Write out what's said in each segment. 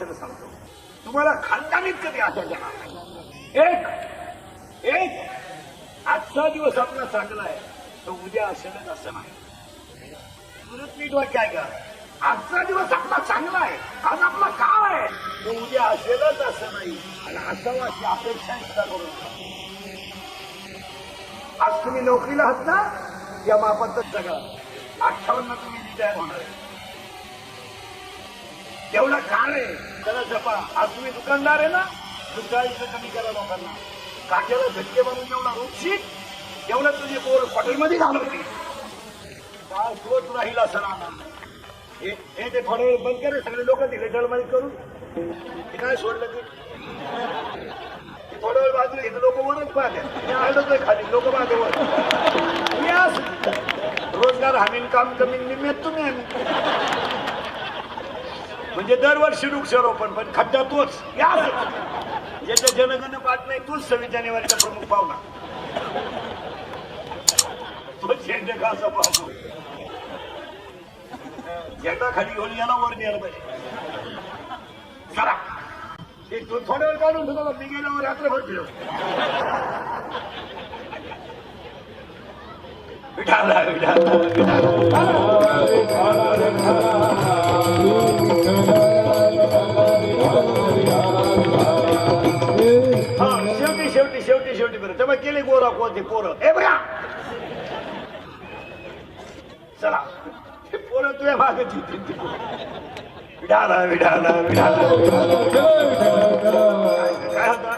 खात्रीनं सांगतो, तुम्हाला खानदानीत कधी आठवण येणार नाही. एक आजचा दिवस आपला चांगला आहे, तो उद्या असेलच असं नाही. परत नीट वाक्य आहे का? आजचा दिवस आपला चांगला आहे, आज आपला काळ आहे, तो उद्या असेलच असं नाही. आणि असावं अशी अपेक्षा सुद्धा करू. आज तुम्ही नोकरीला आहात ना, या मापातच जगा. 58 तुम्ही रिटायर होणार आहे, तेवढा काळ आहे, त्याला जपा. आज तुम्ही दुकानदार आहे ना, तुमच्या आयुष्य कमी करा लोकांना. काट्याला झटके बनवून एवढा रोजशीत, एवढं तुझे पोर हॉटेलमध्ये घालवते. काय तोच राहील असं राहणार. हे ते थोडे वेळ बंद करे, सगळे लोक दिले जळमारी करून. ते काय सोडलं ते थोडा वेळ बाजूला घेतलं, लोक वरच पाहते. आडतोय खाली, लोक पाहते वर. रोजगार हमी काम कमी निमित्त तुम्ही आम्ही. म्हणजे दरवर्षी वृक्षारोपण, पण खड्डा तोच. ज्याच्या जनगण पाठ नाही, तोच 26 जानेवारीचा प्रमुख पाहुणा. तोच झेंडे का असा पाहतो. झेंडा खाली घेऊन याला वर न्यायला पाहिजे. चला ते थोड्या वेळ काढून ठेवला, मी गेल्यावर रात्रभर फिरव. विठाला विठाला शेवटी बरं तेव्हा केले गोरा कोणते पोरं. हे बघा चला, हे पोरं तुझ्या मागे विडाला विडाला विडाला काय होतं.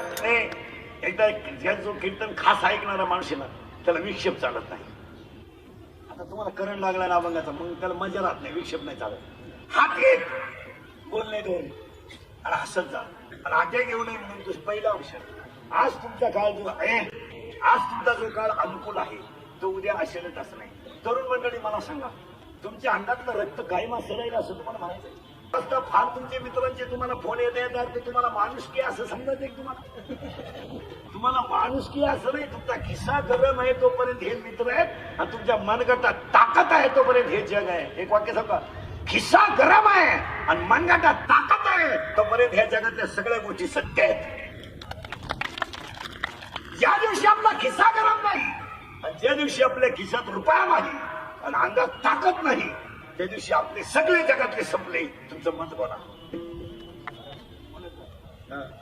एकदा जो कीर्तन खास ऐकणारा माणूस ना, त्याला विक्षेप चालत नाही. आता तुम्हाला करंट लागला ना अभंगाचा, मग त्याला मजा राहत नाही, विक्षेप नाही चालत. हात घेत बोलणे दोन आणि हसत जा. आणि हात्या घेऊ नये म्हणून तुझं पहिला औषध. आज तुमचा काळ जो आहे, आज तुमचा जो काळ अनुकूल आहे, तो उद्या असेलच असं नाही. तरुण मंडळी मला सांगा, तुमच्या अंगातलं रक्त कायम असं राहील असं तुम्हाला म्हणायचं? आता फार तुमचे मित्रांचे तुम्हाला फोन येत येतात, ते तुम्हाला माणुसकी असं समजायचं की तुम्हाला माणुसकी असं नाही. तुमचा खिस्सा गरम आहे तोपर्यंत हे मित्र आहेत, आणि तुमच्या मनगटात ताकद आहे तोपर्यंत हे जग आहे. एक वाक्य सांगा, खिस्सा गरम आहे आणि मनगटात ताकद आहे तोपर्यंत ह्या जगातल्या सगळ्या गोष्टी सत्य आहेत. ज्या दिवशी आपला खिस्सा गरम नाही, आणि ज्या दिवशी आपल्या खिशात रुपया नाही आणि अंगात ताकद नाही, त्या दिवशी आपले सगळे जगातले संपले. तुमचं मत बोला.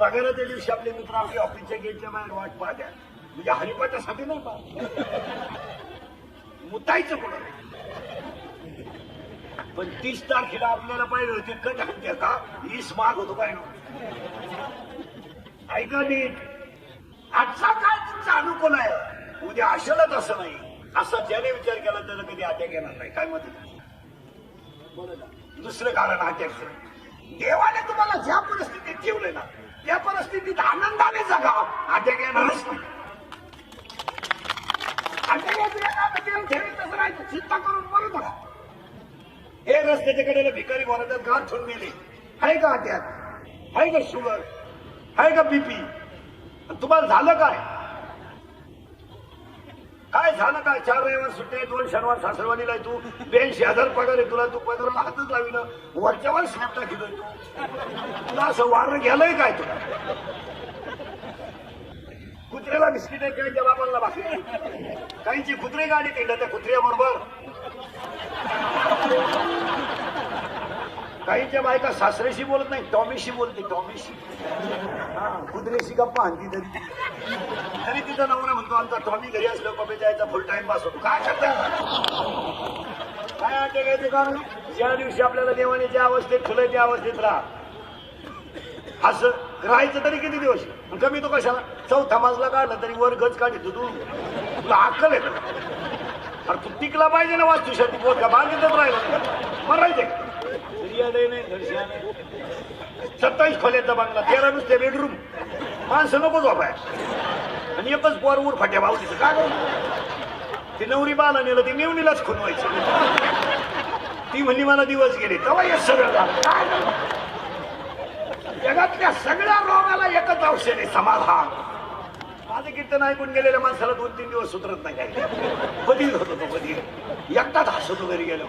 पगाराच्या दिवशी आपले मित्र आपल्या ऑफिसच्या गेटच्या बाहेर वाट पाहत्या, म्हणजे हरिपाठासाठी नाही पाहत, मुतायचं कोणा. पण 30 तारखेला आपल्याला पाहिजे होते कट आणते का 20 माग होतो काय. ऐका नीट, आजचा काळ तुमचा अनुकूल आहे, उद्या असेलच असं नाही. असा ज्याने विचार केला त्याला कधी अटॅक येणार नाही. काय मत आहे? दुसरं कारण अटॅकचं. देवाने तुम्हाला ज्या परिस्थितीत ठेवले ना, त्या परिस्थितीत आनंदाने जगा. अटॅक येणारच नाही. तसं राहायचं, चिंता करून बरं बघा. हे रस्त्याच्या कडेला भिकारी भरतात, गाठ ठेवून गेले. आहे का अटॅक? आहे का शुगर? आहे का बीपी? तुम्हाला झालं काय? काय झालं काय? 4 रविवार सुट्टे, 2 शनिवार सासरवाडीला तू 82,000 पगार आहे तुला. तू पगाराला हातच लाविलं, वरच्यावर स्लॅब टाकील तू. तुला असं वारं घ्यालंय काय? तुला कुत्र्याला बिस्किट आहे काय? जबाबांना बाकी काहींची कुत्रे गाडी केलं, त्या कुत्र्याबरोबर काहींच्या बायका सासऱ्याशी बोलत नाही, टॉमीशी बोलते. टॉमीशी, कुत्र्याशी गप्पा आणती तरी तिचा नवरा म्हणतो आमचा टॉमी घरी असलो पप्पे जायचा फुल टाइम पास होतो. काय करता काय अटॅकायचं कारण? ज्या दिवशी आपल्याला देवाने ज्या अवस्थेत ठेवलंय त्या अवस्थेत राहा. असं राहायचं तरी किती दिवस? कमी तो कशाला? 4था मजला काढला तरी वर गज काढी तू. तुला अक्कल आहे का? अरे तू टिकला पाहिजे ना वास्तुशांती. बोल का बांधितच राहिला मरायचे. 27 खोल्याचा बंगला, 13 नुसते बेडरूम. माणसं नको झोपाय आणि एकच पोर ऊर फाट्या भावतीचं. काय करू? ती नवरी बाला नेलं, ती मेवणीलाच खुनवायची. ती म्हणली मला दिवस गेले, तेव्हा हे सगळं झालं. काय जगातल्या सगळ्या रोगाला एकच औषध आहे, समाधान. माझं कीर्तन ऐकून गेलेल्या माणसाला 2-3 दिवस सुधरत नाही. काय बधीर होतो तो, बधीर. एकटाच हसतो घरी गेलो.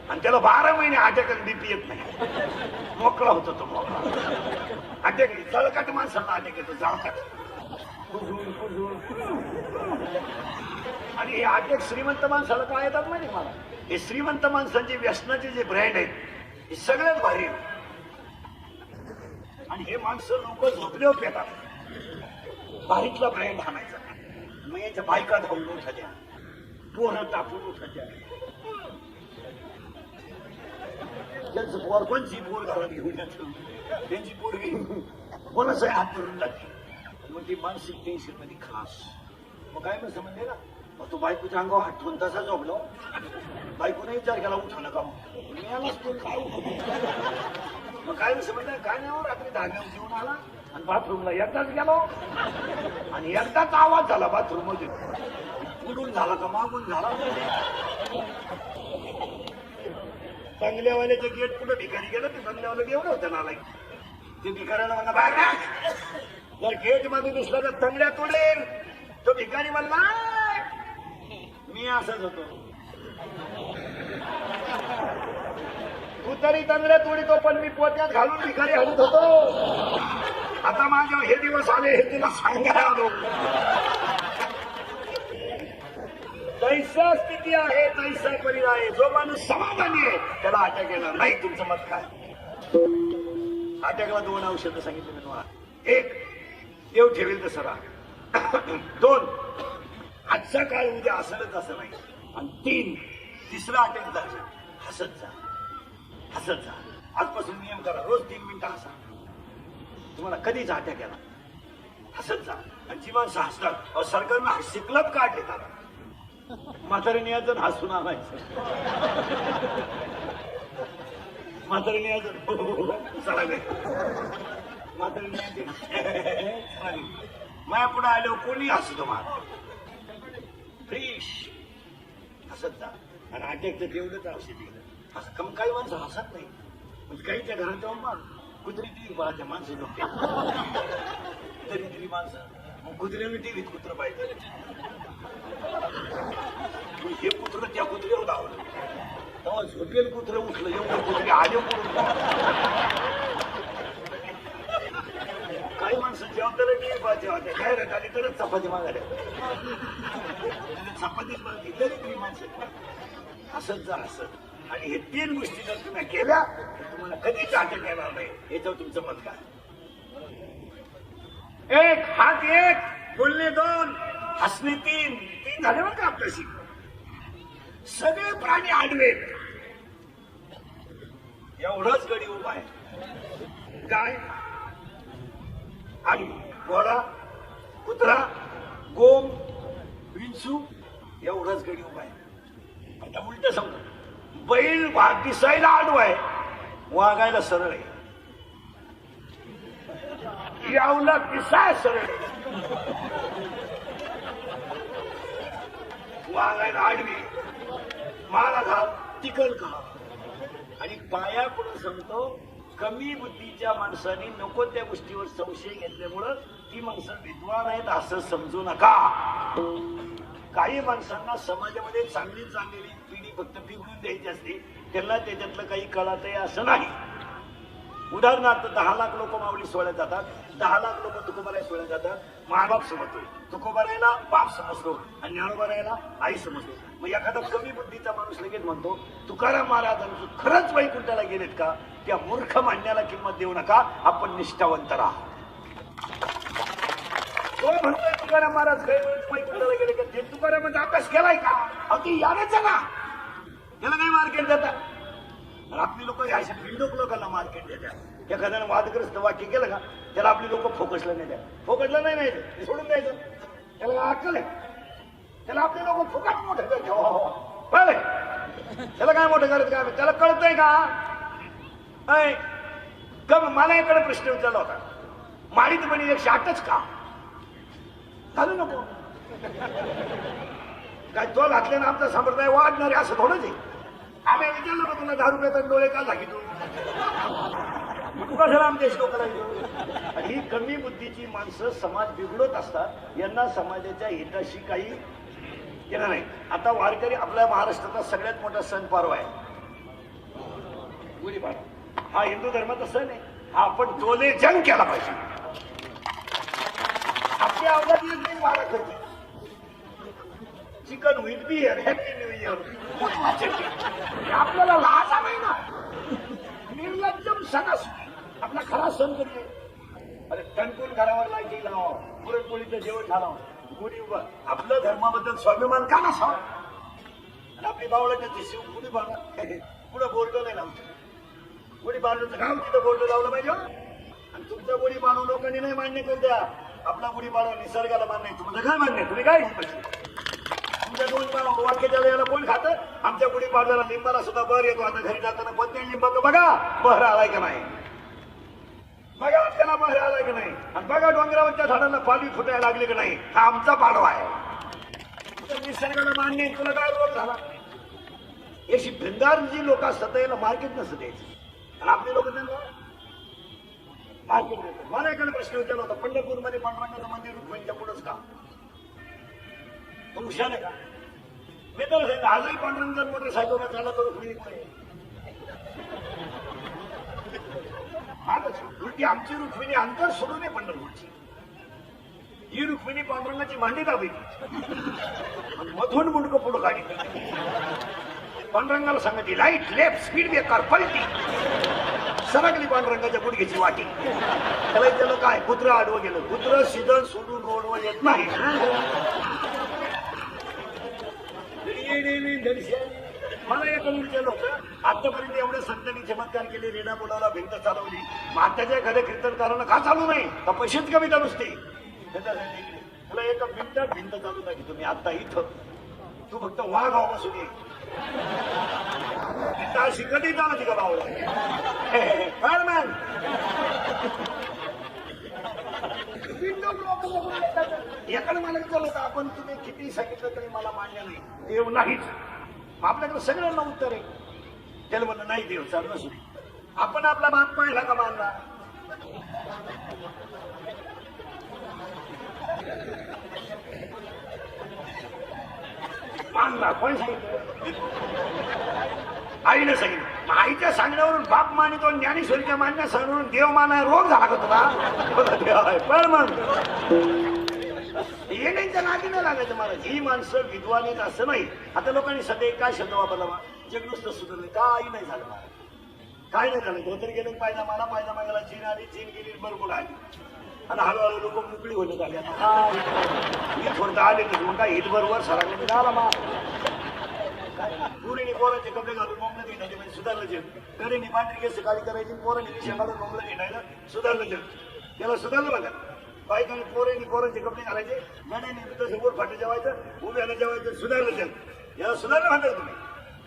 आणि त्याला 12 महिने अटॅक बीपी येत नाही, मोकळा होतो तो मोकळा. अटॅक जळकाट माणसाला अटॅक येतो, जळकाट. आणि हे अटॅक श्रीमंत माणसाला काय येतात माहिती मला? हे श्रीमंत माणसांचे व्यसनाचे जे ब्रँड आहेत हे सगळ्यात भारी आहेत. आणि हे माणसं लोक झोपल्यावर पेतात. भारीतला ब्रँड आणायचा, मग याच्या बायका धावून उठायच्या, पोरं टाकून उठायच्या. त्यांचं पोर कोणची पोर घरात घेऊन येतं, त्यांची पोरगी कोणाचा हात धरून जाते. मग ती मानसिक टेन्शन मध्ये खास. मग काय म्हणतं म्हणजे ना, मग तो बायकोच्या अंगावर हात ठेवून तसा झोपलो. बायकोने विचार केला उठा नका, मी आलाच तो काय मग काय समजलं काय नाही. रात्री धाग्यावर जेवून आला आणि बाथरूमला एकदाच गेलो आणि एकदाच आवाज झाला बाथरूम मध्ये. पुढून झाला का मागून झाला. बंगल्यावाल्याचं गेट कुठं भिकारी गेलं, ते बंगल्यावाला एवढं होतं नालायक. ते भिकाऱ्याला म्हणा बाहेर, जर गेट मध्ये दिसला तर तंगड्या तोडेल. तो भिकारी म्हणला मी असंच होतो. तू तरी तंगड्या तोडीतो, पण मी पोत्यात घालून भिकारी हलत होतो. आता माझ्यावर हे दिवस आले, हे तुला सांगायला आलो. तैसा स्थिती आहे, तैसा परिणाम आहे. जो माणूस समाधानी आहे त्याला अटॅक येणार नाही. तुमचं मत काय? अटॅकला 2 औषधं सांगितलं मी तुम्हाला. 1 देव ठेवेल तसं राहा. 2 आजचा काळ उद्या असलच असं नाही. आणि 3 तिसरा अटॅक झाला हसत जा, हसत जा. आजपासून नियम करा, रोज 3 मिनिटं हसा. तुम्हाला कधीच अटॅक येणार. हसत जा. आणि जी माणसं हसतात, सरकारनं हास्य क्लब काढले त्याला. म्हातारीने याचं हसून आणायचं. म्हातारीने याचं चालावे. म्हातारीने माया पुढे आल्यावर कोणी हसतो मला. फ्रेश हसत जा. आणि अटॅकचं तेवढंच औषध दिलं. असं कम काही माणसं हसत नाही. म्हणजे काहीच्या घरात जाऊन मग कुत्री टीव्ही पाहते माणसं लोक. तरी माणसं मग कुत्र्याने टीव्हीत कुत्र पाहिजे. हे कुत्र त्या कुत्र्यावर धावलं. तेव्हा झोपेल कुत्र उठलं. एवढं कुत्रे आले पडून. काही माणसं जेवताना टीव्ही पाहते होते. काय रे आली तरच चपाती मागायला. चपातीच मागली तरी ती माणसं हसत जा, हसत. आणि हे 3 गोष्टी जर तुम्ही केल्या तर तुम्हाला कधीच अटॅक येणार नाही. याच्यावर तुमचं मत काय? 1 हात 1 बोलणे 2 हसणे 3 झाले बरं का आपल्याशी. सगळे प्राणी आडवे. एवढंच गडी उभा आहे. गाय, आडी, घोडा, कुत्रा, गोम, विंचू, एवढंच गडी उभा आहे. आता उलट सांगतो, बैल दिसायला आडवा आहे, वागायला सरळ आहे. यावला दिसाय सरळ आहे, वागायला आडवी. माला घाल तिकल का. आणि पाया पुढे सांगतो, कमी बुद्धीच्या माणसांनी नको त्या गोष्टीवर संशय घेतल्यामुळं ती माणसं विद्वान आहेत असं समजू नका. काही माणसांना समाजामध्ये चांगली चांगलेली पिढी फक्त बिघडून द्यायची असते. त्यांना त्याच्यातलं काही कळत आहे असं नाही. उदाहरणार्थ 10 लाख लोक माऊली सोहळ्यात जातात, 10 लाख लोक तुकोबाराय सोहळ्यात जातात. मायबाप समजतो, तुकोबारायला बाप समजतो आणि ज्ञानोबारायला आई समजतो. मग एखादा कमी बुद्धीचा माणूस लगेच म्हणतो तुकाराम महाराजांचं खरंच वैकुंठाला गेलेत का? त्या मूर्ख मांडण्याला किंमत देऊ नका, आपण निष्ठावंत राहा. तो म्हणतोय तुकाराम महाराज वैकुंठाला गेले का? ते तुकारामाचा अभ्यास केलाय का? अगदी यावेच ना, त्याला काही मार्केट देतात. आपली लोक अशा भिंडोक लोकांना मार्केट देतात. एखाद्यानं वादग्रस्त वाक्य केलं का त्याला आपली लोक फोकसलं नाही द्या. फोकसलं नाही ते सोडून द्यायचं. त्याला अक्कल आहे. त्याला आपले लोक फुकट मोठं करते. त्याला काय मोठं करत काय? त्याला कळतंय का? मला एकडे प्रश्न विचारला होता, माळीत म्हणे 108च का घालू नको? काय तो घातल्यानं आमचा संप्रदाय वाढणार आहे असं थोडंच आहे. आम्ही विचारलं का तुला 10 रुपयाचा डोळे का झाली तू कशाला आमच्या श्लोकाला घेऊन? ही कमी बुद्धीची माणसं समाज बिघडत असतात. यांना समाजाच्या हिताशी काही केलं नाही. आता वारकरी, आपल्या महाराष्ट्राचा सगळ्यात मोठा सण पर्व आहे गुढीपाडवा हा हिंदू धर्माचा सण आहे. हा आपण टोले जंग केला पाहिजे. आपली अवघात एक बारा करते chicken with beer happy new year. आपल्याला लाजा नाही ना. निर्लज्जम सण असतो आपला खरा सण कधी. अरे टणकून घरावर लाईटी लावा, पुरणपोळीचं जेवण घालावं, गुढी उभा. आपल्या धर्माबद्दल स्वाभिमान का नसावा. आणि आपली बावळ्याची शिव गुढी बाळा पुढे बोर्ड नाही लावतो. गुढी बांधूचं गाव तिथं बोर्ड लावलं पाहिजे. आणि तुमचं गुढी बांधून लोकांनी नाही मान्य करू द्या. आपला गुढी बांधव निसर्गाला मान्य. तुमचं काय मान्य. तुम्ही काय तुमच्या दोन बांधव वाक्याच्या वेळेला कोण खातं. आमच्या गुढी बांधवाला लिंबाला सुद्धा बहर येतो. आता घरी जाताना कोणत्याही लिंबाचं बघा बहर आलाय का नाही. बघा त्याला बहर आलाय का नाही. आणि बघा डोंगरावरच्या झाडांना पाणी फुटायला लागले का नाही. हा आमचा पाडवा आहे. निसर्गाला मान्य. तुला काय रोग झाला. याची भिंगार जी लोक असतात याला मार्केट नसतं द्यायचं. आणि आपले लोक त्यांना मार्केट देतात. मला एखादा प्रश्न विचारला होता. पंढरपूरमध्ये पांडुरंगाचं मंदिर रुक्मिणीच्या पुढंच का. तो हुशार आहे का. मी तर सांगितलं आजही पांडुरंग जर मोटरसायकलवर चालला तर रुक्मिणी पुढे. उलटी आमची रुक्मिणी अंतर सोडू नये पंढरपूरची. ही रुक्मिणी पांडुरंगाची मांडी दाबी मधून मुंडकं पुढं काढी. पांडुरंगाला सांगायची लाईट लेफ्ट स्पीड ब्रेकर पलटी. सरकली पांडुरंगाच्या गुडघ्याची वाटी. त्याला त्याला काय कुत्रं आडवं गेलं. कुत्रं सीधं सोडून रोडवर येत नाही. मला एक विचारलं होतं आतापर्यंत एवढे संतांनी चमत्कार केले. रेडा बोलावला, भिंत चालवली. माताच्या एखाद्या कीर्तनकारांना का चालू नाही. तर पैसेच कमी तर नुसते. तुला एका मिनिटात भिंत चालू नाही. तुम्ही आता इथं तू फक्त वाघ बसून ये. अशी कधी चालत का भाऊ. एकाने मला विचारलं होतं आपण तुम्ही किती सांगितलं तरी मला मान्य नाही. देव नाहीच. आपल्याकडे सगळ्यांना उत्तर आहे. त्याला म्हणलं नाही देव चालू नसू. आपण आपला बाप पाहिला का मानला. मानला कोण सांगितलं. आईने सांगितलं. आईच्या सांगण्यावरून बाप मानितो. ज्ञानेश्वरीच्या मान्य सांगण्यावरून देव मानाय रोग झाला का तुला. पण मग येण्याच्या नादी नाही लागायचं मला. ही माणसं विद्वान आहेत असं नाही. आता लोकांनी सध्या काय शब्द वापरला. जग नुसतं सुधारलं काही नाही झालं मला. काय नाही झालं. धोतर गेलं पायजामाला पायजामाला चीन आली. चीन गेली बरोबर आली. आणि हळूहळू लोक मोकळी होत आली. आता थोडं आले तर मग काय हिट बरोबर सरांनी झाला मा. पुरीने पोरांचे कपडे घालून मोमलं घेण्याचे म्हणजे सुधारलं जग. कडेने पांढरी केस काळी करायची. पोरांनी दिशा घालून मोमलं घेणायला सुधारलं जग. त्याला सुधारलं बघा. बायकांनी पोरांचे कपडे घालायचे. गड्याने समोर फाटे जेवायचं. उभ्याला जेवायचं. सुधारलं जग. याला सुधारलं म्हणतात तुम्ही.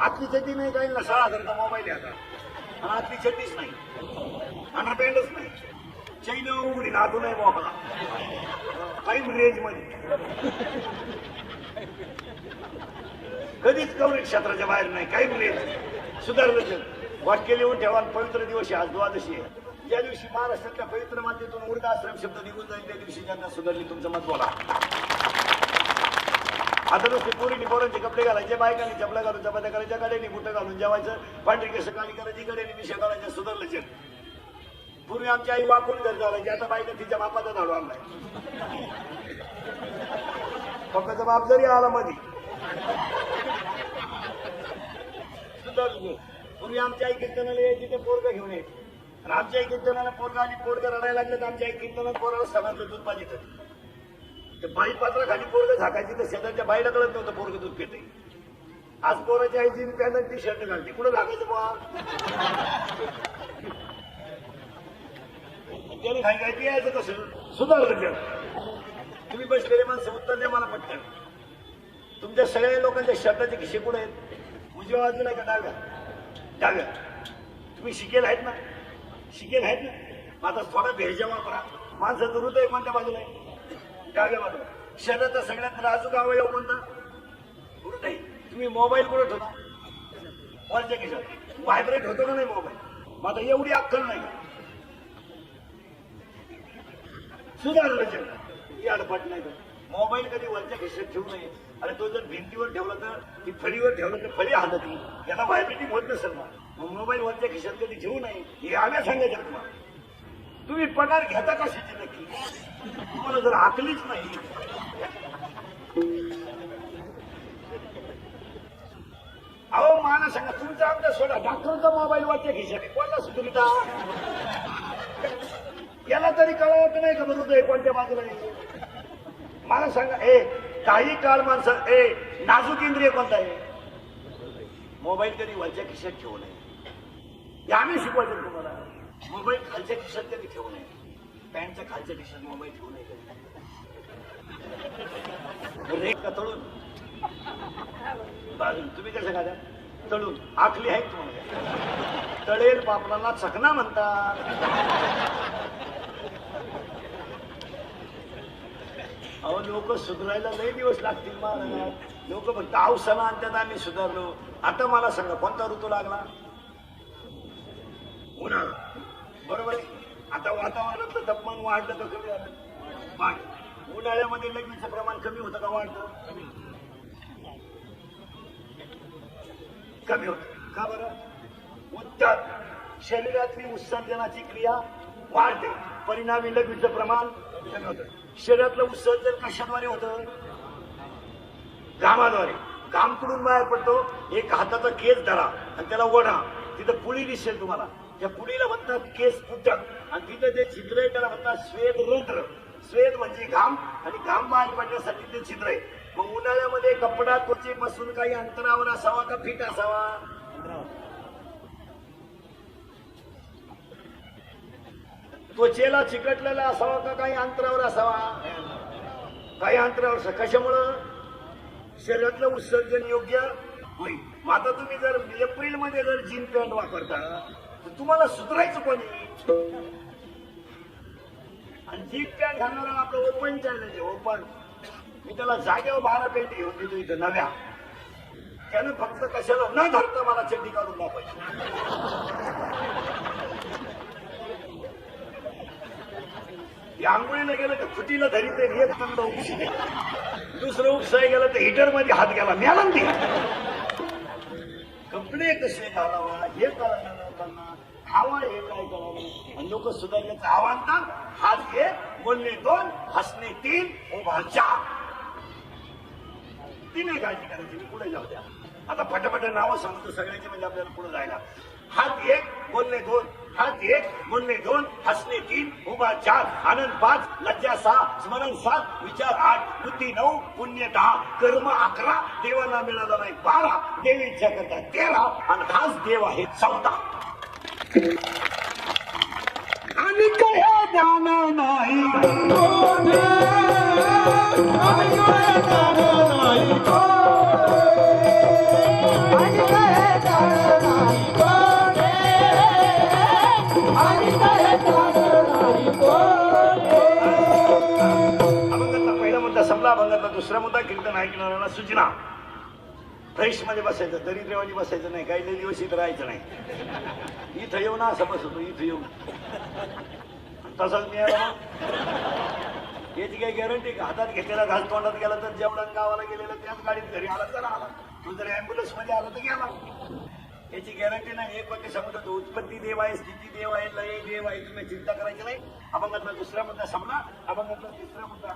आतली चड्डी नाही काही ना 6,000चा मोबाईल आहे आता. आणि आतली चड्डीच नाही. अंडरपॅन्टच नाही. चैन उघडी नातू नाही मोबाईल. काही रेंज मध्ये कधीच कवरेज क्षेत्राच्या बाहेर नाही. काही रेंज. सुधारलं जग. वाक्य लिहून ठेवा. पवित्र दिवस आज द्वादशी आहे. ज्या दिवशी महाराष्ट्रातल्या पवित्र मातेतून वृद्धाश्रम शब्द निघून जाईल त्या दिवशी ज्यांना सुधारली तुमचं मत बोला. आता नुसते पोरीने पोरांचे कपडे घालायचे. बायकांनी चपला घालून चपात्या करायच्या. गड्याने बुटं घालून जेवायचं. पांढरी केस काळी करायची. गड्याने मिशा घालायच्या. सुधारलं जग. पूर्वी आमची आई वाकून घर घालायची. आता बायका तिच्या बापाचा धाडू आणलाय. पप्पाचा बाप जरी आला मध्ये सुधारलं. पूर्वी आमच्या आई कीर्तनाला यायची ते पोरगा घेऊन यायची. आणि आमच्या आई कीर्तनाला पोरगा आणि पोरगा रडायला लागलं तर आमच्या आई कीर्तनात पोराला सणातलं दूध पाहिजे. ते बाई पात्राखाली पोरग झाकायची तर शेजारच्या बाईला कळत नव्हतं पोरग दूध पिते. आज पोराची आई जीन पॅन्ट टी शर्ट घालते. कुठं झाकायचं बा. त्याने खाई काय यायचं कसं. सुधारलं जग. तुम्ही बसलेले माणसं उत्तर द्या मला पटकन. तुमच्या सगळ्या लोकांच्या शर्टाचे खिशे कुठे आहेत. उजव्या बाजूला का डाव्या. डाव्या. तुम्ही शिकेल आहेत ना. शिकेल आहेत ना. आता थोडा भेजा वापरा. माणसाचं हृदय कोणत्या बाजूला आहे. डाव्या बाजूला. शरीराचा सगळ्यात नाजूक अवयव कोणता. हृदय. तुम्ही मोबाईल कुठे ठेवता. वरच्या खिशात. व्हायब्रेट होतो का नाही मोबाईल. मग आता एवढी अक्कल नाही. सुधारलं जग. ही अडफट नाही. मोबाईल कधी वरच्या खिशात ठेवू नये. अरे तो जर भिंतीवर ठेवला तर ती फळीवर ठेवलं तर फळी हालत. याला व्हायब्रेटिंग होत नसेल ना. मोबाईल वरच्या खिशात कधी ठेवू नये हे आम्ही सांगायचं तुम्हाला. तुम्ही पगार घेता कशाची नक्की? तुम्हाला जर आकलीच नाही. अहो मला सांगा तुमचा आमचा सोडा डॉक्टरचा मोबाईल वरच्या खिशाने कोणला सुधरिता याला तरी कळत नाही का बरोबर कोणत्या बाजूला आहे? मला सांगा काही काळ माणसं नाजूक इंद्रिय कोणता आहे? मोबाईल कधी वरच्या खिशात ठेवू नये हे आम्ही शिकवायचं तुम्हाला. मोबाईल खालच्या खिशात कधी ठेवू नये. पॅन्टच्या खालच्या खिशात मोबाईल ठेवू नये. रेख का तळून बाजून तुम्ही कसं का तळून आखली आहे तुम्हाला. तळेल पापडाला चकना म्हणतात. अहो लोक सुधारायला लय दिवस लागतील महाराज. लोक फक्त औषधं आणतात आम्ही सुधारलो. आता मला सांगा कोणता ऋतू लागला? उन्हाळा. बरोबर आहे. आता वातावरणातलं तापमान वाढलं का कमी झालं? उन्हाळ्यामध्ये लग्नाचं प्रमाण कमी होतं का वाढतं? कमी होत. का बरं? उत्तर शरीरातली उत्सर्जनाची क्रिया वाढते, परिणामी लघवीचं प्रमाण कमी होतं. शरीरातलं उत्सर्जन कशाद्वारे होतं? घामाद्वारे. घाम कुठून बाहेर पडतो? एक हाताचा केस धरा आणि त्याला ओढा, तिथं पुळी दिसेल तुम्हाला. त्या पुळीला म्हणतात केस फुटक आणि तिथं जे छिद्र आहे त्याला म्हणतात श्वेत रंध्र. श्वेत म्हणजे घाम आणि घाम बाहेर पडण्यासाठी ते छिद्र आहे. मग उन्हाळ्यामध्ये कपडा त्वचेपासून काही अंतरावर असावा का फिट असावा? त्वचेला चिकटलेला असावा का काही अंतरावर असावा? काही अंतरावर. कशामुळं? शरीरातलं उत्सर्जन योग्य होईल. मग आता तुम्ही जर एप्रिल मध्ये जर जीन पॅन्ट वापरता तर तुम्हाला सुधारायचं कोणी? आणि जीन पॅन्ट घालणारा आपलं ओपन चॅलेंज ओपन. मी त्याला जागेवर 12 पॅन्ट घेऊन देतो इथं नव्या. त्यानं फक्त कशाला न धरता मला चड्डी काढून दाखवायची. आंघोळीला गेलं तर फुटीला धरीत एक थंड उपशी, दुसरं उपसाय गेलं तर हिटर मध्ये हात गेला म्याला. कपडे कसे घालावा हे कळायला लोकांना. खावा हे काय करावं. आणि लोक सुधारण्याचं आव्हान तर हात घे, बोलणे 2, हसणे 3, उभा 4. ती नाही काळजी करायची. मी पुढे जाऊ द्या. आता फटाफट नावं सांगतो सगळ्यांची म्हणजे आपल्याला पुढे जायला. हात 1, बोलणे 2, हात 1, बोलणे 2, हसणे 3, उभा 4, आनंद 5, लज्जा 6, स्मरण 7, विचार 8, बुद्धी 9, पुण्य 10, कर्म 11, देवाला मिळाला नाही 12, देवी इच्छा करता 13 आणि खास देव आहे 14. आणि काय जाणं नाही पहिला मुद्दा संपला. अभंगातला दुसरा मुद्दा कीर्तन ऐकणाऱ्याला सूचना. फ्रेश मध्ये बसायचं, दरिद्रवाणी बसायचं नाही. काही दिवस इथं राहायचं नाही. इथं येऊ ना असं बसतो. इथं येऊ तसाच मिळाला. याची काही गॅरंटी का? हातात घेतलेला घास तोंडात गेला तर जेवढा गावाला गेलेला त्याच गाडीत घरी आला तर आला. तू जर अँब्युलन्स मध्ये आला तर गेला. याची गॅरंटी नाही. एक वाक्य सांगतो, उत्पत्ती देव आहे, स्थिती देव आहे, लय देव आहे. तुम्ही चिंता करायची नाही. अभंगातला दुसरा मुद्दा संपला. अभंगातला तिसरा मुद्दा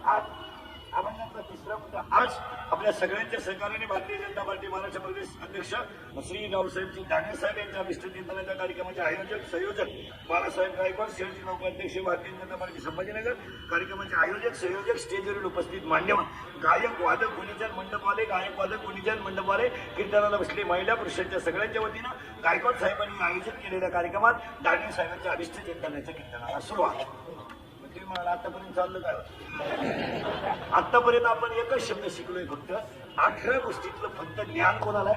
आज आपल्या सगळ्यांच्या सहकार्याने भारतीय जनता पार्टी महाराष्ट्र प्रदेश अध्यक्ष श्री रावसाहेबजी दानवे साहेब यांच्या विष्णुचिंतनाच्या कार्यक्रमाचे आयोजक संयोजक बाळासाहेब गायकवाड, शहरचे नौकाध्यक्ष भारतीय जनता पार्टी संभाजीनगर. कार्यक्रमाचे आयोजक संयोजक, स्टेजवरील उपस्थित मान्यवर, गायक वादक गुणीजन मंडपवाले, गायक वादक गुणीजन मंडपवाले, कीर्तनाला बसले महिला पुरुषांच्या सगळ्यांच्या वतीनं गायकवाड साहेबांनी आयोजित केलेल्या कार्यक्रमात दानवे साहेबांच्या अभिष्ट चिंतनाच्या कीर्तनाला सुरुवात. आतापर्यंत चाललं काय? आतापर्यंत आपण एकच शब्द शिकलोय फक्त. 18 गोष्टीतलं फक्त ज्ञान कोणाला?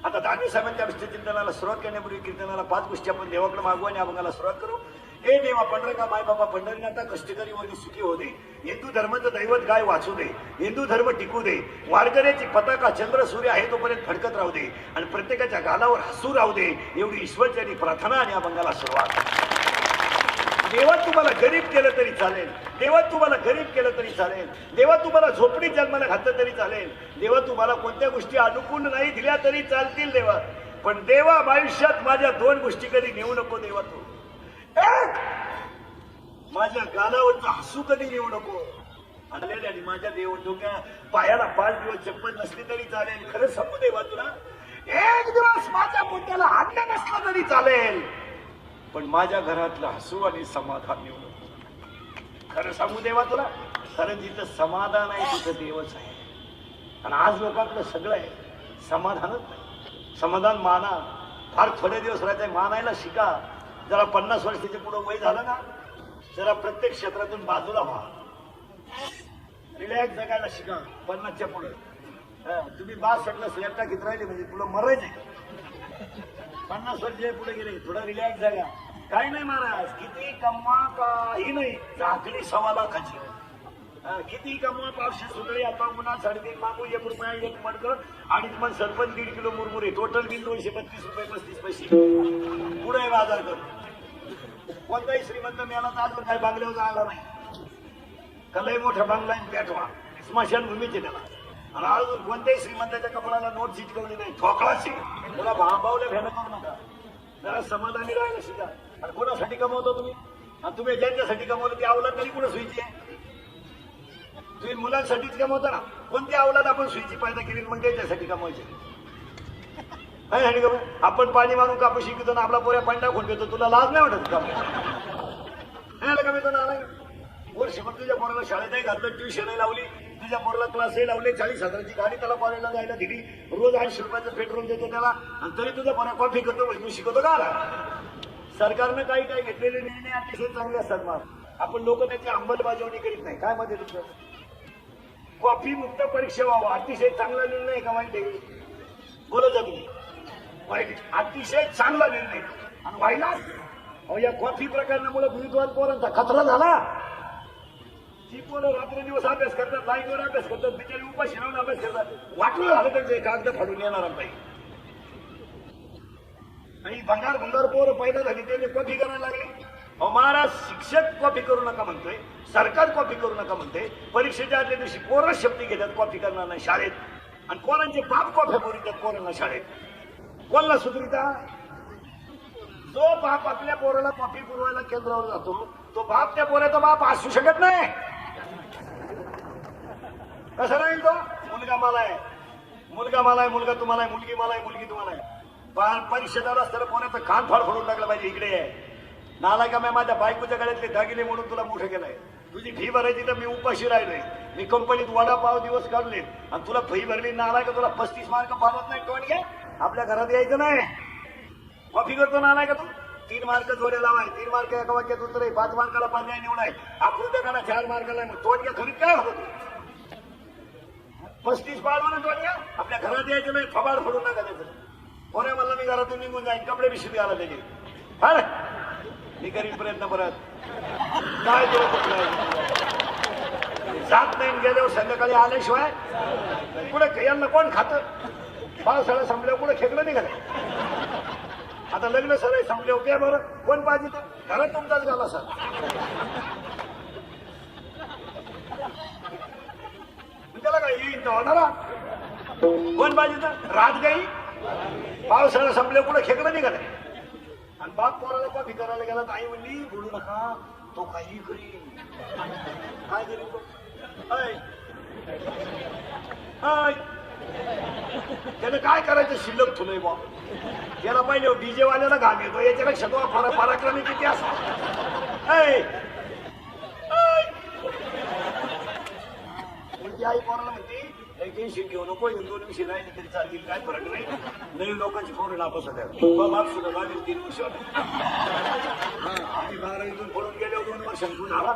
आता दानवे साहेबांच्या अभिष्ट चिंतनाला सुरुवात करण्यापूर्वी कीर्तनाला 5 गोष्टी आपण देवाकडे मागू आणि अभंगाला सुरुवात करू. हे देवा पंढरका माय बाबा पंढरीनाथा कष्टकरी वर्ग सुखी हो दे. हिंदू धर्माचं दैवत गाय वाचू दे. हिंदू धर्म टिकू दे. वारकऱ्याची पताका चंद्र सूर्य आहे तोपर्यंत फडकत राहू दे आणि प्रत्येकाच्या गालावर हसू राहू दे. एवढी ईश्वरचरणी प्रार्थना आणि अभंगाला सुरुवात. देवा तुम्हाला गरीब केलं तरी चालेल. देवा तुम्हाला गरीब केलं तरी चालेल. देवा तुम्हाला झोपडी जन्माला घातलं तरी चालेल. देवा तुम्हाला कोणत्या गोष्टी अनुकूल नाही दिल्या तरी चालतील. देवा पण देवा आयुष्यात माझ्या दोन गोष्टी कधी नेऊ नको देवा तू. एक, माझ्या गालावरचं हसू कधी नेऊ नको. आणि माझ्या देव डोक्या पायाला 5 दिवस चप्पल नसली तरी चालेल, खरं सांगू देवा तुला, एक दिवस माझ्या मुद्द्याला हाडलं नसलं तरी चालेल, पण माझ्या घरातलं हसू आणि समाधान नेऊ नको. खरं सांगू देवा तुला, कारण जिथं समाधान आहे तिथं देवच आहे. आणि आज लोकांकडे सगळं आहे, समाधानच नाही. समाधान माना, फार थोडे दिवस राहते, मानायला शिका. जरा 50 वर्षाच्या पुढे वय झालं ना, जरा प्रत्येक क्षेत्रातून बाजूला व्हा, रिलॅक्स जगायला शिका. 50च्या पुढे तुम्ही 62ला स्लॅब टाकीत राहिले म्हणजे तुला मरायचे. 50 वर्ष पुढे गेले, थोडा रिलॅक्स जगा. काही नाही महाराज, किती कमवा काही नाही, झाकली 1.25 लाखाची. किती कमवा, 500 सुतळी, आता पुन्हा 3.5 मागू, 1 रुपया 1 मडकं, आणि तुम्हाला सरपंच 1.5 किलो मुरमुरे, टोटल बिल 232 रुपये 35 पैसे. पुढे बाजार करू. कोणताही श्रीमंत मिळाला तर आज काही बांगल्यावर जायला नाही. कलई मोठा बांगला पेटवा, स्मशानभूमीचे त्याला. आणि अजून कोणत्याही श्रीमंताच्या कपडाला नोट चिटकवली नाही, ठोकळाची. तुला भांबावल्या भेट करू नका, जरा समाधानी राहायला शिका. आणि कोणासाठी कमवतो तुम्ही? आणि तुम्ही ज्यांच्यासाठी कमवलं ती अवलाद तरी कुणा सुईची आहे? तुम्ही मुलांसाठीच कमवता ना. कोणती अवलाद आपण सुईची पैदा केली मग त्यांच्यासाठी कमवायची? आपण पाणी मारून कापूस शिकतो ना, आपला पोऱ्या पांडा खोट घेतो, तुला लाज नाही वाटत का? कमी तो ना, वर्षभर तुझ्या पोराला शाळेतही घातलं, ट्युशनही लावली, तुझ्या पोराला क्लासही लावले, 40,000ची गाडी त्याला कॉलेजला जायला दिली, रोज 80 रुपयाचं पेट्रोल देतो त्याला, आणि तरी तुझा पोरा कॉफी करतो, तू शिकवतो का? सरकारनं काही काही घेतलेले निर्णय अतिशय चांगले असतात. मग आपण लोक त्याची अंमलबजावणी करीत नाही. काय मध्ये तुमचं? कॉफी मुक्त परीक्षा व्हावं, अतिशय चांगला निर्णय का वाईट आहे? बोलत जा तुम्ही. वाईट, अतिशय चांगला निर्णय. आणि व्हायला या कॉफी प्रकरणामुळे विद्वान पोरांचा खतरा झाला. जी पोरं रात्र दिवस अभ्यास करतात, लाईटवर अभ्यास करतात, बिचारी उपाशी राहून अभ्यास करतात, वाटलं झालं त्यांचे कागद फाडून येणार नाही. आणि भंगार पोरं पैदा झाली, त्याने कॉफी करायला लागली. महाराज, शिक्षक कॉपी करू नका म्हणतोय, सरकार कॉपी करू नका म्हणते. परीक्षेच्या आदल्या दिवशी पोरं शब्द घेतात कॉपी करणार नाही शाळेत, आणि पोरांचे बाप कॉफी बोलतात पोरांना शाळेत. कोणाला सुधरिता? जो बाप आपल्या पोराला कॉफी पुरवायला केंद्रावर जातो, तो बाप त्या पोराचा बाप असू शकत नाही. कसं राहील तो? मुलगा मला आहे, मुलगा मला आहे, मुलगा तुम्हाला आहे, मुलगी मला आहे, मुलगी तुम्हाला आहे. परीक्षेत आला असताना पोराचा कान फाड फोडून टाकला पाहिजे. इकडे आहे नाला का, मी माझ्या बायकोच्या गळ्यातले दागिने म्हणून तुला मोठं केलंय. तुझी फी भरायची तर मी उपाशी राहिलोय, मी कंपनीत वडापाव दिवस काढले, आणि तुला फी भरली नाला का, तुला 35 मार्क पाडत नाही. टोन घ्या, आपल्या घरात यायचं नाही. कॉफी करतो नाला का तू? 3 मार्क जोडे लावाय, 3 मार्क एका वाक्यात उत्तर आहे, 5 मार्काला पर्याय निवडाय, आकृत्या काढा, 4 मार्काला तोड घ्या. खरीत काय होत? 35 पाडवा ना तोड घ्या. आपल्या घरात यायचं नाही, फबाड फोडून नका त्याचं. कोण्या मला मी घरातून निघून जाईन, कपडे बिशीत घाला त्याचे. हा ना, मी करीन प्रयत्न परत. काय जात नाही, गेल्यावर संध्याकाळी आल्याशिवाय पुढे यांना कोण खात? पावसाळा संपल्यावर पुढे खेकलं निघालं. आता लग्न सगळे संपले होते, बरं कोण पाहिजे तर घरात तुमचाच झाला सर. त्याला काय येईल होणारा? कोण पाहिजे तर रात गाई. पावसाळा संपल्या पुढे खेकलं निघालं. आणि बाप पोराला कॉफी करायला गेला तर आई म्हणली, बोलू नका, तो काही करीन. काय करीन तो? त्याने काय करायचं शिल्लक तुलय बा. याला पाहिजे डीजे वाल्याला घाम येतो, याच्यापेक्षा तो पराक्रमी किती असतो. आई पोराला म्हणते, टेन्शन घेऊ नको, 1-2 विषय राहिले तरी चालतील, काय फरक नाही. नवीन लोकांची पोरं नापास होत्या. बाप सुद्धा लागेल 3 वर्ष. आम्ही 12वीतून पडून गेलो, 2 वर्षांतून झाला.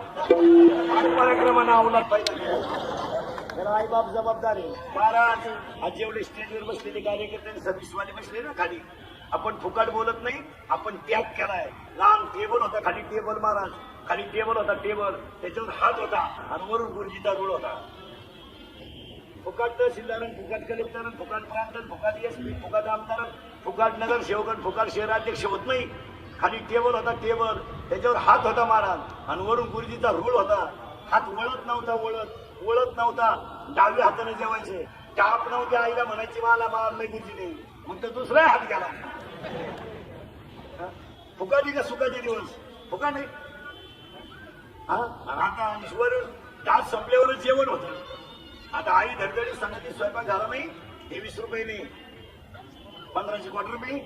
पराक्रमानं अवलाद पाहिजे, त्याला आई बाप जबाबदार आहे. महाराज, आज जेवढे स्टेजवर बसलेले कार्यकर्ते, सर्व्हिसवाले बसले ना खाली, आपण फुकट बोलत नाही, आपण त्याग केलाय. लहान टेबल होता खाली, टेबल महाराज खाली टेबल होता, टेबल त्याच्यावर हात होता, आणि वरून गुरुजीचा रूळ होता. फुकट तहसीलदार, फुकट कलेक्टर, फुकट प्रांत, फुकट एसपी, फुकट आमदार, फुकट नगरसेवक, फुकट शहराध्यक्ष होत नाही. खाली टेबल होता, टेबल त्याच्यावर हात होता महाराज, आणि वरून गुरुजीचा रूळ होता. हात वळत नव्हता, वळत नव्हता. डाव्या हाताने जेवायचे, टाप नव्हती आईला म्हणायची मला मारलंय गुरुजीने मग तर दुसरा हात गेला. फुकाटी का सुखाचे दिवस फुका नाही. आता वरून तास संपल्यावरच जेवण होत. आता आई धडधडी सांगते स्वयंपाक झाला नाही. 20 रुपये नाही 15ची क्वार्टर मी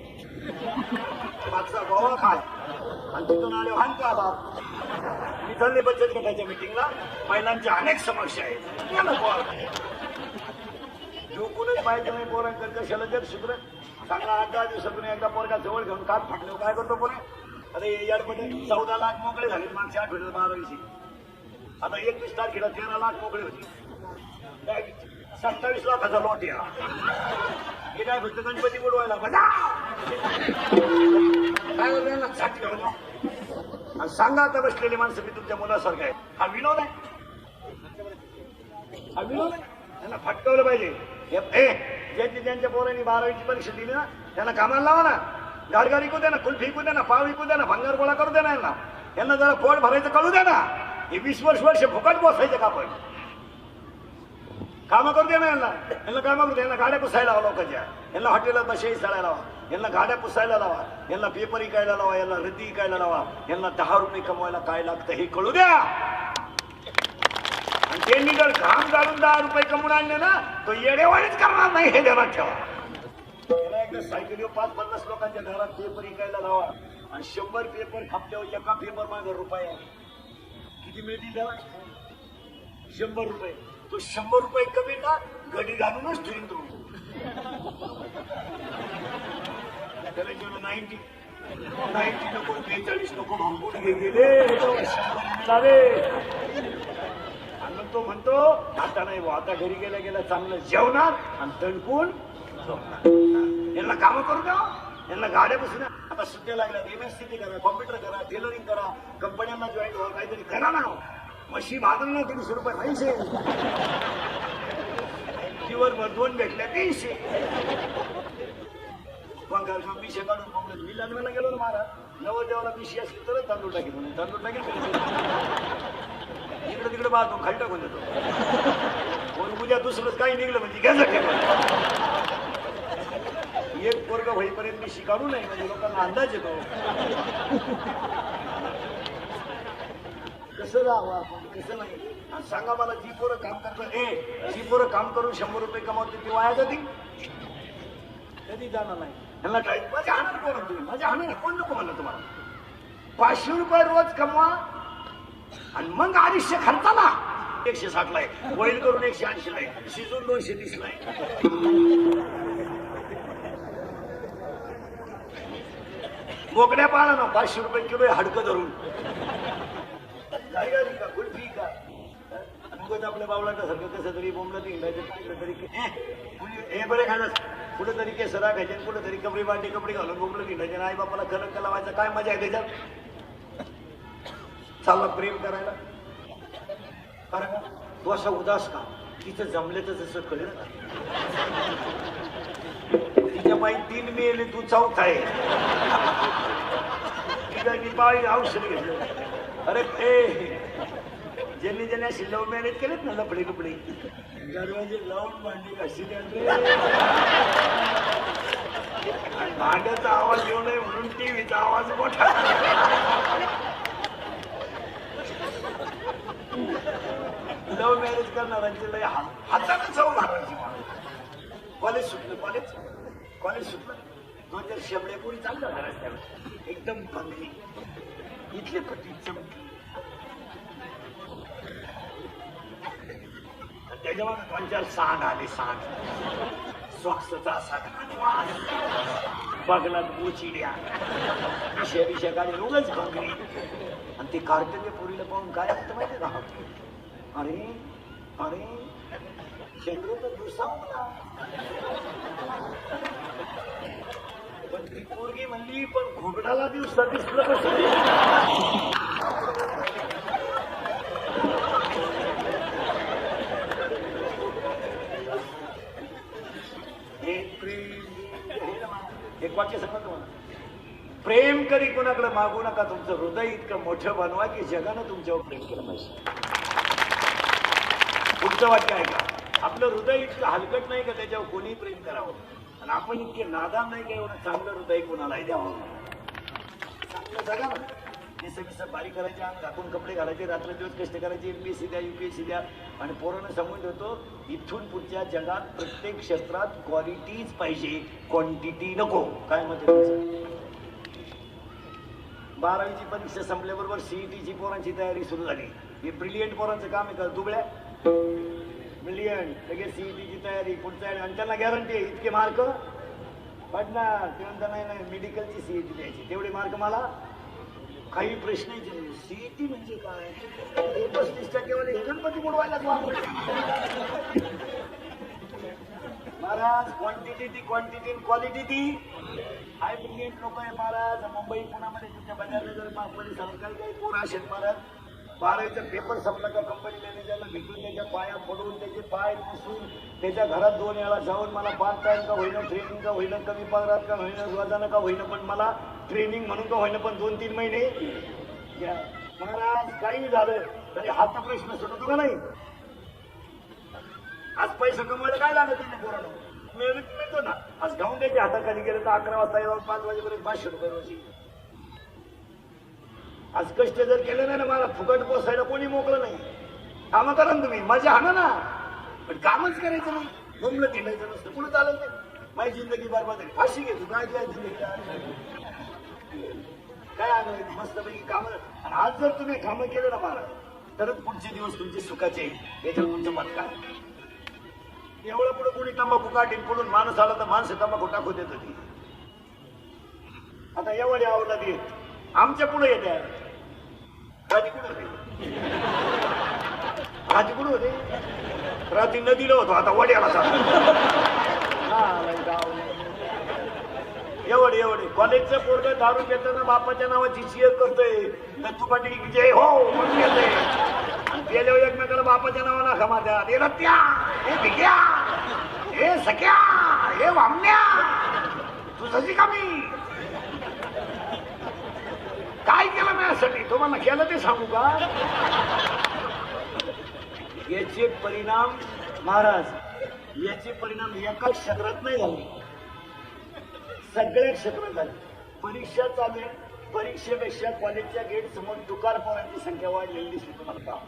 5चा गोवा खाय आणि तिथून आले वाहन का बाप. मी चालले बचत गटाच्या मिटिंगला. महिलांच्या अनेक समस्या आहेत. जो कोणच पाहिजे नाही पोरांकडे कशाला जग शुक्र चांगला 8-10 दिवसातून एकदा पोरगा जवळ घेऊन कात फाटलं काय करतो पोरे. अरे याडमध्ये 14 लाख मोकळे झाले मागच्या आठवड्यात 12 आता 21 तारखेला 13 लाख मोकळे होते. 27 लाखाचा लॉट या हे काय फक्त गणपती बुडवायला काय आणि सांगा आता बसलेली माणसं मी तुमच्या मुलासारखं आहे. हा विनोद आहे. हा विनोद आहे. त्यांना फटकवलं पाहिजे. ज्यांच्या पोरांनी 12वीची परीक्षा दिली ना त्यांना कामाला लावा ना. गाडगाडी विकू द्या ना कुल्फी विकू द्या ना पाव विकू द्या ना भंगार गोळा करू द्या ना. यांना जरा पोट भरायचं कळू द्या ना. हे 20 वर्ष फुकट बसायचं का आपण कामं करू दे ना. यांना कामं करू दे. यांना गाड्या पुसायला लावा लोकांच्या. यांना हॉटेलात बशाई चालायला लावा. यांना गाड्या पुसायला लावा. यांना पेपर इकायला लावा. यांना रद्दी इकायला लावा. यांना 10 रुपये कमवायला काय लागतं हे कळू द्या. आणि त्यांनी जर घाम गाळून 10 रुपये कमवून आणले ना तो येडेवाणीच करणार नाही हे ध्यानात ठेवा. त्याला एकदा सायकलीवर 5-50 लोकांच्या घरात पेपर इकायला लावा आणि 100 पेपर खपल्यावर एका पेपर मागे रुपये किती मिळतील त्याला 100 रुपये. तो 100 रुपये कमी ना गडी घालूनच ठेवीन तो. त्याला जेवढं 90 नको 42 नको भांबून गेले 100 आणि तो म्हणतो आता नाही भाऊ आता घरी गेल्या गेल्या चांगलं जेवणार आणि तणकून यांना कामं करू द्या. यांना गाड्या बसून आता सुट्ट्या लागल्या. MSCT करा कॉम्प्युटर करा टेलरिंग करा कंपन्यांना जॉईन व्हा काहीतरी करा ना. मशी भाजून ना 300 रुपये 300 दिवसभर 2 भेटल्या 300 पंगार 200 काढून बोंबलं. मी लग्नाला गेलो ना महाराज नवरदेवाला 200 असली तरच तांदूळ टाकेल म्हणून तांदूळ टाकेल इकडे तिकडे बाजून खाली टाकून देतो. कोण उद्या दुसरंच काही निघलं म्हणजे घ्यायचं ठेवा. एक पोरग होईपर्यंत मी शिकारू नाही म्हणजे लोकांना अंदाज येतो. कसं राहावं आपण कसं नाही. सांगा मला जी पोरं काम करतात जी पोरं काम करून 100 रुपये कमावते ती वाया जातील कधी जाणार नाही. त्यांना काय माझ्या हाणार कोण तुम्ही माझ्या हाणार कोण नको म्हणलं तुम्हाला. 500 रुपये रोज कमवा आणि मग 250 खर्चाला 160 लाय बॉईल करून 180 लाय शिजून 230 लाय. बोकड्या पाळा ना 500 रुपये किलो हाडकं धरून गाडी का कुल्फी का आपल्या बावळाटासारखं कसं तरी बोंबलं हिंडायचं तरी हे बरे खायला कुठेतरी केसरा खायचे कुठेतरी कपडे बांधे कपडे घालून बोंबलं हिंडायचे. आई बापाला कलंक लावायचा काय मजा आहे त्याच्यात. चालला प्रेम करायला कारण तू असा उदास का तिचं जमले तर जसं कळलं ना. तिच्या बाई 3 मेले तू 4था आहे. तिच्या बाई औषध घेतलं. अरे ज्यांनी अशी लव्ह मॅरेज केलेत ना लपडे कपडे दरवाजे लावून भांडी कशी भांड्याचा आवाज येऊ नये म्हणून टीव्हीचा आवाज मोठा. लव्ह मॅरेज करणाऱ्यांची लय हाताने जाऊन मारायची. कॉलेज सुटलं 2-4 शेबड्या पुरी चालू झाल्या रस्त्यावर एकदम बंगली इथले पट्टी चमकी त्याच्यावर 2-4 सांड आले. स्वच्छता असा बगलात गोचिड्या विषय गाडी रोजच बंगली आणि ते कार्टनच्या पुरीला पाहून काय असतं माहिती का. अरे चंद्र तर दुसावला पण ती पोरगी म्हणली पण घोगडाला दिवसा दिसलं कसं. एक वाक्य सांगा तुम्हाला. प्रेम करी कोणाकडे मागू नका. तुमचं हृदय इतकं मोठं बनवा की जगानं तुमच्यावर प्रेम केलं पाहिजे. पुढचं वाक्य आहे का आपलं हृदय इतकं हलकट नाही का त्याच्यावर कोणी प्रेम करावं, आणि आपण इतके नादान नाही का एवढं चांगलं हृदय कोणालाही द्यावं. चांगलं जगा ना, केस बिस बारीक करायचे, अंग झाकून कपडे घालायचे, रात्र दिवस कष्ट करायचे, एमपीएससी द्या युपीएससी द्या. आणि पोरांना सांगून ठेवतो, इथून पुढच्या जगात प्रत्येक क्षेत्रात क्वालिटीच पाहिजे, क्वांटिटी नको. काय मत आहे तुमचं? 12वीची परीक्षा संपल्याबरोबर सीईटीची पोरांची तयारी सुरू झाली. हे ब्रिलियंट पोरांचं काम आहे का? दुबळ्या ब्रिलियंट लगेच सीईटीची तयारी पुढच्या, आणि त्यांना गॅरंटी आहे इतके मार्क पडणार. तेव्हा नाही मेडिकलची सीईटी द्यायची, तेवढे मार्क मला. काही प्रश्न सीईटी म्हणजे काय? 35% गणपती बुडवायलाच वापरले महाराज. क्वांटिटी ती क्वांटिटी, क्वालिटी ती हाय. ब्रिलियंट लोक आहे महाराज. मुंबई पुण्यामध्ये तुमच्या बजारला जर परिसरात काही पोर असेल महाराज, 12वीचा पेपर संपला का कंपनी मॅनेजरला भेटून त्याच्या पाया पडून त्याचे पाय पुसून त्याच्या घरात 2 वेळा जाऊन मला पार्ट टाइम का होईना, ट्रेनिंग का होईना, कमी पगारात का होईना, रोजानं का होईना, पण मला ट्रेनिंग म्हणून का होईना, पण 2-3 महिने घ्या महाराज. काही झालं तरी हाचा प्रश्न सुटतो का नाही? आज पैसा कमवायला काय लागत नाही पोरांनो, मिळतो ना. आज गाऊन द्यायच्या हाताखाली गेलं तर 11 वाजता येऊन 5 वाजेपर्यंत 500 रुपये रोजी. आज कष्ट जर केलं नाही ना, मला फुकट पोसायला कोणी मोकळं नाही. कामं करा ना तुम्ही, मजा हा ना, पण कामच करायचं नाही. बोंबलं तिंडायचं नसतं, पुढे चालत नाही. माझी जिंदगी बरबाद झाली, फाशी घेतो काय जिंदगी काय आलं मस्तपैकी कामं. आणि आज जर तुम्ही कामं केलं ना मला, तरच पुढचे दिवस तुमचे सुखाचे याच्यावर तुमचं मत काय. एवढं पुढे कोणी तंबाखू काढीन, पुढून माणूस आला तर माणसं तंबाखू टाकू देत होती. आता एवढे आवडला देत आमच्या पुढे येते. राजी कुठे होते? राजी कुठे होते? रात्री नदीला होतो, आता वड्याला एवढे कॉलेजचं पोरग दारू घेताना बापाच्या नावाची शेअर करतोय, दत्तू पाटील जय हो म्हणून येतोय. गेल्यावर एकमेकाला बापाच्या नावाला खमात्या, हे रत्या, हे भिग्या, हे सख्या, हे वामण्या, तुझी कमी काय केलं माझ्यासाठी? तुम्हाला केलं ते सांगू का? याचे परिणाम महाराज, याचे परिणाम एका क्षेत्रात नाही झाले, सगळ्या क्षेत्रात झाले. परीक्षा चालू आहे, परीक्षेपेक्षा कॉलेजच्या गेट समोर दुकान पोरांची संख्या वाढलेली दिसली तुम्हाला का?